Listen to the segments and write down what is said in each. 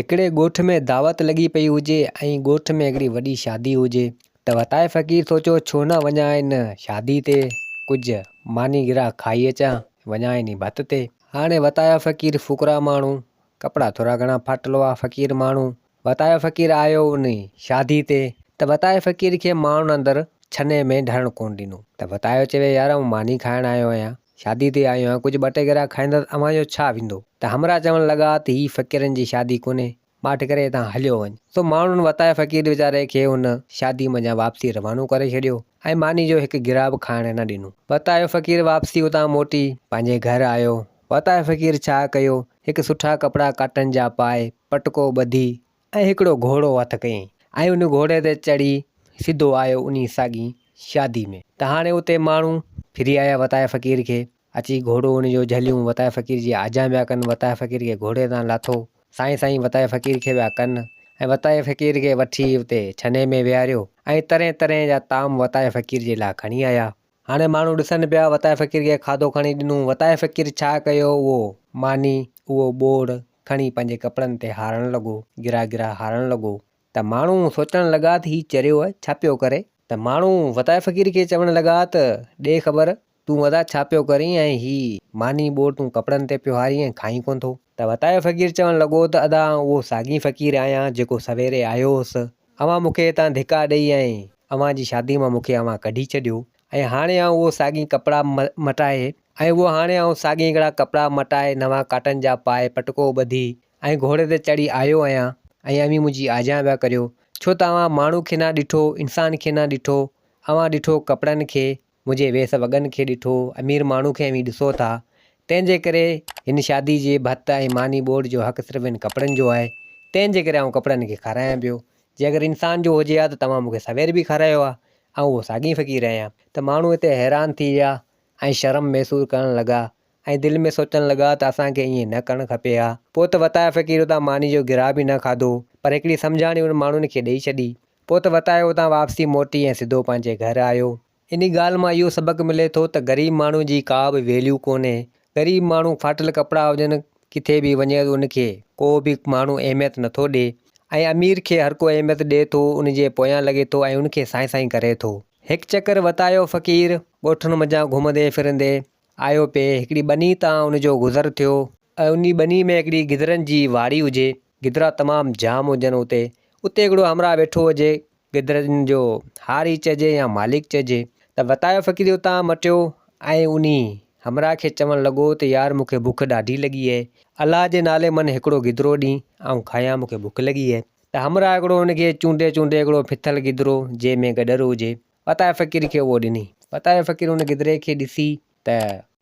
हिकिड़े ॻोठ में दावत लॻी पई हुजे ऐं ॻोठ में हिकिड़ी वॾी शादी हुजे त वताये फ़क़ीर सोचो छो न वञा इन शादी ते कुझु मानी गिरा खाई अचां, वञा इन भत ते। हाणे वताया फ़क़ीर फुकरा माण्हू, कपिड़ा थोरा घणा फाटल हुआ। फ़क़ीर माण्हू वतायो फ़क़ीर आयो उन शादी ते त वताये फ़क़ीर खे माण्हुनि अंदरि छने में ढलणु कोन ॾिनो। त वतायो चवे यार आऊं मानी खाइण आयो आहियां, शादी ते आयो आहियां, कुझु ॿ टे गिरा खाईंदसि, अव्हांजो छा वेंदो। त हमरा चवणु लॻा त ही फ़क़ीरनि जी शादी कोन्हे, माठ करे तव्हां हलियो वञ। सो माण्हुनि वताये फ़क़ीर वीचारे खे हुन शादी मञा वापसी रवानो करे छॾियो ऐं मानी जो हिकु गिरा बि खाइण न ॾिनो। वतायो फ़क़ीर वापसी उतां मोटी पंहिंजे घर आयो। वताये फ़क़ीर छा कयो, हिकु सुठा कपिड़ा काटन जा पाए, पटको ॿधी ऐं हिकिड़ो घोड़ो हथ कयईं ऐं उन घोड़े ते चढ़ी सिधो आयो उन साॻी शादी में। त हाणे उते माण्हू फिरी आया वताये फ़क़ीर खे, अची घोड़ो उनजो झलियूं वताये फ़क़ीर जी आजा पिया कनि। वताये फ़क़ीर खे घोड़े तां लाथो, साईं साईं वताये फ़क़ीर खे पिया कनि ऐं वताये फ़क़ीर खे वठी उते छने में विहारियो ऐं तरह तरह जा ताम वताये फ़क़ीर जे लाइ खणी आया। हाणे माण्हू ॾिसनि पिया, वताये फ़क़ीर खे खाधो खणी ॾिनो। वताये फ़क़ीर छा कयो, उहो मानी उहो ॿोड़ खणी पंहिंजे कपिड़नि ते हारणु लॻो, गिरा गिरा हारणु लॻो। त माण्हू सोचणु लॻा त हीउ चरियो आहे, छा पियो करे। त माण्हू वताये फ़क़ीर खे चवणु लॻा त ॾे ख़बर, तूं वॾा छा पियो करीं ऐं ही मानी ॿोड़ तूं कपिड़नि ते पियो हारीं ऐं खाई कोन थो। त वताये फ़क़ीर चवणु लॻो त अदा उहो साॻी फ़क़ीर आहियां जेको सवेरे आयो हुउसि। अव्हां मूंखे हितां धिका ॾेई ऐं अव्हां जी शादी मां मूंखे अव्हां कढी छॾियो ऐं हाणे आउं उहो साॻी कपिड़ा मटाए ऐं उहो हाणे आउं साॻी हिकिड़ा कपिड़ा मटाए नवां काटन जा पाए, पटको ॿधी ऐं घोड़े ते चढ़ी आयो आहियां ऐं अवी मुंहिंजी आजा पिया करियो। छो तव्हां माण्हू खे न ॾिठो, इंसान खे न ॾिठो, अव्हां ॾिठो कपिड़नि खे, मुंहिंजे वेस वॻनि खे ॾिठो, अमीर माण्हू खे अवी ॾिसो था। तंहिंजे करे हिन शादी जे भत ऐं मानी ॿोड़ जो हक़ सिर्फ़ु हिन कपिड़नि जो आहे। तंहिंजे करे आउं कपिड़नि खे खारायां पियो। जे अगरि इंसान जो हुजे हा त तव्हां मूंखे सवेर बि खारायो आहे, ऐं उहो साॻी फ़क़ीर आहियां। त माण्हू हिते हैरान थी विया ऐं शर्म महसूसु करणु लॻा ऐं दिलि में सोचणु लॻा त असांखे ईअं न करणु खपे हा। पोइ त वताये फ़क़ीर उतां मानी जो गिरा बि न खाधो, पर हिकिड़ी सम्झाणी उन माण्हुनि खे ॾेई छॾी। पोइ त वतायो उतां वापसी मोटी ऐं सिधो पंहिंजे घर आयो। इन ॻाल्हि मां इहो सबक़ु मिले थो त ग़रीब माण्हू जी का बि वैल्यू कोन्हे। ग़रीब माण्हू फाटल कपिड़ा हुजनि, किथे बि वञे उनखे को बि माण्हू अहमियत नथो ॾिए ऐं अमीर खे हर को अहमियत ॾिए थो, उनजे पोयां लॻे थो ऐं उनखे साईं साईं करे थो। हिकु चकर वतायो फ़क़ीर ॻोठनि मंझां घुमंदे फिरंदे आयो पिए, हिकिड़ी ॿनी तां उनजो गुज़र थियो ऐं उन ॿनी में हिकिड़ी गिदरनि जी वाड़ी हुजे। गिदरा तमामु जाम हुजनि उते। उते हिकिड़ो हमरा वेठो हुजे, गिदरनि जो हारी चइजे या मालिक चइजे। त वतायो फ़क़ीर उतां मटियो ऐं उन हमरा खे चवणु लॻो त यार मूंखे बुख ॾाढी लॻी आहे, अलाह जे नाले मन हिकिड़ो गिदरो ॾीं ऐं खायां, मूंखे बुख लॻी आहे। त हमरा हिकिड़ो हुनखे चूंडे चूंडे हिकिड़ो फिथल गिदरो जंहिंमें गॾर हुजे, वताये फ़क़ीर खे उहो ॾिनी। वताये फ़क़ीर उन गिदरे खे ॾिसी त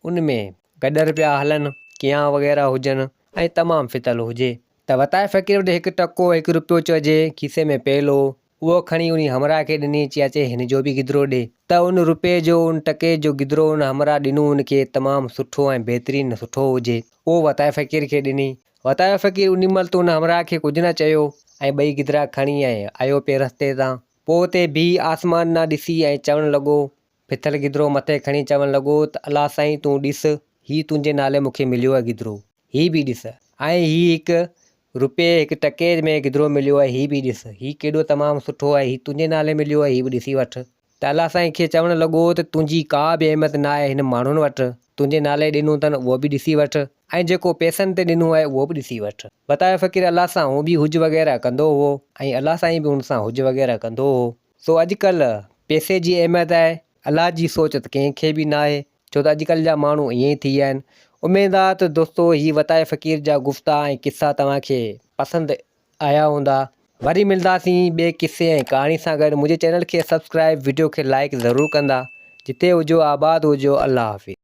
उन में गॾर पिया हलनि, कीआं वग़ैरह हुजनि ऐं तमामु फिथल हुजे। त वताये फ़क़ीर वटि हिकु टको, हिकु रुपयो चइजे खीसे में पियल हो, उहो खणी उन हमरा खे ॾिनी, चए हिन जो बि गिदरो ॾे। त उन रुपए जो, उन टके जो गिदरो उन हमरा ॾिनो उनखे तमामु सुठो ऐं बहितरीनु सुठो हुजे, उहो वताये फ़क़ीर खे ॾिनी। वताये फ़क़ीर उन महिल त उन हमरा खे कुझु न चयो ऐं ॿई गिदरा खणी ऐं आयो पिए रस्ते तां। पोइ उते बीह आसमान न ॾिसी ऐं चवणु लॻो, फिथल गिदरो मथे खणी चवणु लॻो त अलाह साईं तूं ॾिस, हीउ तुंहिंजे नाले मूंखे मिलियो आहे गिदरो, हीउ बि ॾिस, ऐं हीउ हिकु रुपए हिकु टके में गिदरो मिलियो आहे, हीउ बि ॾिस, हीउ केॾो तमामु सुठो आहे, हीउ तुंहिंजे नाले मिलियो आहे, हीउ बि ॾिसी वठि। त अलाह साईं खे चवणु लॻो त तुंहिंजी का बि अहमियत न आहे हिन माण्हुनि वटि, तुंहिंजे नाले ॾिनो अथनि उहो बि ॾिसी वठि ऐं जेको पैसनि ते ॾिनो आहे उहो बि ॾिसी वठि। वताये फ़क़ीर अलाह सां उहो बि हुज वग़ैरह कंदो हो ऐं अलाह साईं बि हुन सां हुज वग़ैरह कंदो हो। सो अॼुकल्ह पैसे जी अहमियत आहे, अलाह जी सोच त कंहिंखे बि न आहे, छो त अॼुकल्ह जा माण्हू ईअं ई थी विया आहिनि। उमेद आहे त दोस्तो हीअ वताये फ़क़ीर जा गुफ़्ता ऐं किस्सा तव्हांखे पसंदि आया हूंदा। वरी मिलंदासीं ॿिए किसे ऐं कहाणी सां गॾु। मुंहिंजे चैनल खे सब्सक्राइब, वीडियो खे लाइक ज़रूरु कंदा। जिते हुजो आबाद हुजो, अल्लाह हाफ़िज़।